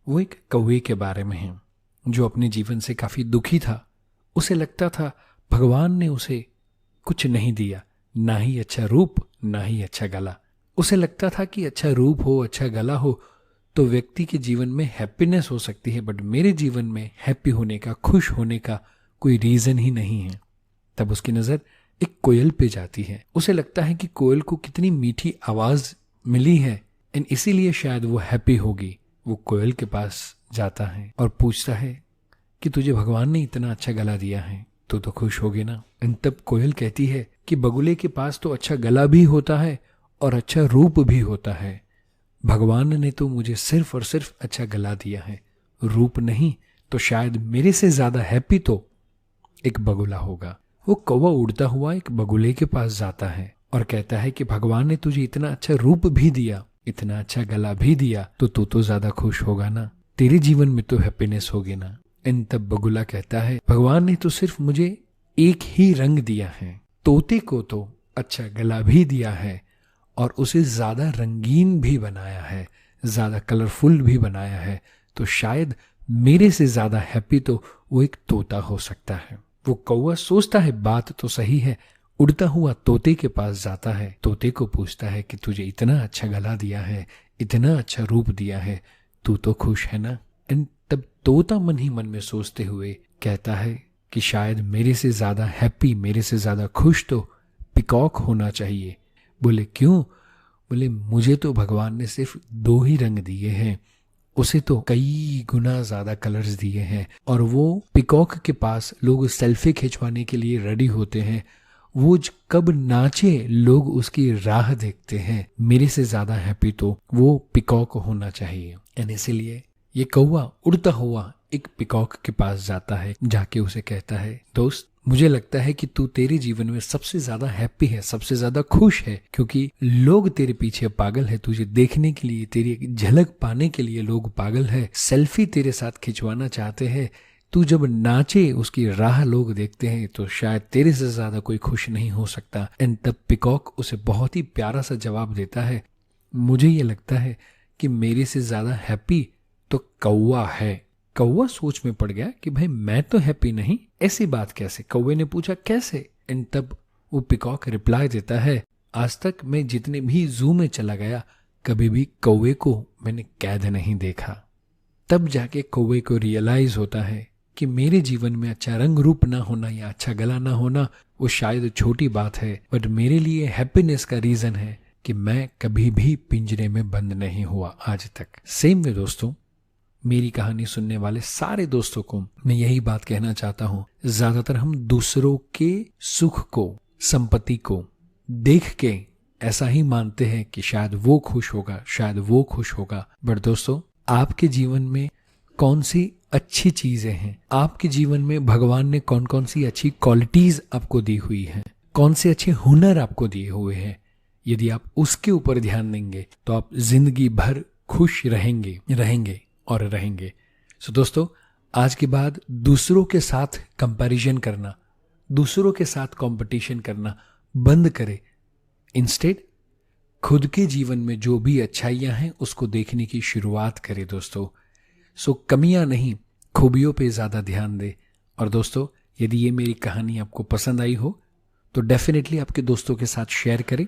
वो एक कौवे के बारे में है जो अपने जीवन से काफी दुखी था। उसे लगता था भगवान ने उसे कुछ नहीं दिया, ना ही अच्छा रूप ना ही अच्छा गला। उसे लगता था कि अच्छा रूप हो, अच्छा गला हो तो व्यक्ति के जीवन में हैप्पीनेस हो सकती है, बट मेरे जीवन में हैप्पी होने का, खुश होने का कोई रीजन ही नहीं है। तब उसकी नजर एक कोयल पे जाती है। उसे लगता है कि कोयल को कितनी मीठी आवाज मिली है एंड इसीलिए शायद वो हैप्पी होगी। वो कोयल के पास जाता है और पूछता है कि तुझे भगवान ने इतना अच्छा गला दिया है, तो खुश होगी ना। एंड तब कोयल कहती है कि बगुले के पास तो अच्छा गला भी होता है और अच्छा रूप भी होता है। भगवान ने तो मुझे सिर्फ और सिर्फ अच्छा गला दिया है, रूप नहीं, तो शायद मेरे से ज्यादा हैप्पी तो एक बगुला होगा। वो कौवा उड़ता हुआ एक बगुले के पास जाता है और कहता है कि भगवान ने तुझे इतना अच्छा रूप भी दिया, इतना अच्छा गला भी दिया, तो तू तो ज्यादा खुश होगा ना, तेरे जीवन में तो हैप्पीनेस होगी ना। इन तब बगुला कहता है भगवान ने तो सिर्फ मुझे एक ही रंग दिया है, तोते को तो अच्छा गला भी दिया है और उसे ज्यादा रंगीन भी बनाया है, ज्यादा कलरफुल भी बनाया है, तो शायद मेरे से ज्यादा हैप्पी तो वो एक तोता हो सकता है। वो कौवा सोचता है बात तो सही है, उड़ता हुआ तोते के पास जाता है, तोते को पूछता है कि तुझे इतना अच्छा गला दिया है, इतना अच्छा रूप दिया है, तू तो खुश है ना। एंड तब तोता मन ही मन में सोचते हुए कहता है कि शायद मेरे से ज्यादा हैप्पी, मेरे से ज्यादा खुश तो पिकॉक होना चाहिए। बोले क्यों? बोले मुझे तो भगवान ने सिर्फ 2 ही रंग दिए हैं, उसे तो कई गुना ज्यादा कलर्स दिए हैं। और वो पिकॉक के पास लोग सेल्फी खिंचवाने के लिए रेडी होते हैं, वो कब नाचे लोग उसकी राह देखते हैं। मेरे से ज्यादा हैप्पी तो वो पिकॉक होना चाहिए। एंड इसीलिए ये कौवा उड़ता हुआ एक पिकॉक के पास जाता है, जाके उसे कहता है दोस्त, मुझे लगता है कि तू तेरे जीवन में सबसे ज्यादा हैप्पी है, सबसे ज्यादा खुश है, क्योंकि लोग तेरे पीछे पागल है, तुझे देखने के लिए, तेरी झलक पाने के लिए लोग पागल है, सेल्फी तेरे साथ खिंचवाना चाहते हैं। तू जब नाचे उसकी राह लोग देखते हैं, तो शायद तेरे से ज्यादा कोई खुश नहीं हो सकता। एंड तब पिकॉक उसे बहुत ही प्यारा सा जवाब देता है, मुझे ये लगता है कि मेरे से ज्यादा हैप्पी तो कौवा है। कौवा सोच में पड़ गया कि भाई मैं तो हैप्पी नहीं, ऐसी बात कैसे? कौवे ने पूछा कैसे? एंड तब वो पिकॉक रिप्लाई देता है, आज तक मैं जितने भी जू में चला गया, कभी भी कौवे को मैंने कैद नहीं देखा। तब जाके कौवे को रियलाइज होता है कि मेरे जीवन में अच्छा रंग रूप ना होना या अच्छा गला ना होना वो शायद छोटी बात है, बट मेरे लिए हैप्पीनेस का रीजन है कि मैं कभी भी पिंजरे में बंद नहीं हुआ आज तक। सेम में दोस्तों, मेरी कहानी सुनने वाले सारे दोस्तों को मैं यही बात कहना चाहता हूं, ज्यादातर हम दूसरों के सुख को, संपत्ति को देख के ऐसा ही मानते हैं कि शायद वो खुश होगा, शायद वो खुश होगा। बट दोस्तों, आपके जीवन में कौन सी अच्छी चीजें हैं, आपके जीवन में भगवान ने कौन कौन सी अच्छी क्वालिटीज आपको दी हुई हैं, कौन से अच्छे हुनर आपको दिए हुए हैं, यदि आप उसके ऊपर ध्यान देंगे तो आप जिंदगी भर खुश रहेंगे और रहेंगे। सो दोस्तों, आज के बाद दूसरों के साथ कंपैरिजन करना, दूसरों के साथ कंपटीशन करना बंद करें। इंस्टेड खुद के जीवन में जो भी अच्छाइयां हैं उसको देखने की शुरुआत करें दोस्तों। सो कमियां नहीं, खूबियों पे ज्यादा ध्यान दें। और दोस्तों, यदि ये मेरी कहानी आपको पसंद आई हो तो डेफिनेटली आपके दोस्तों के साथ शेयर करें।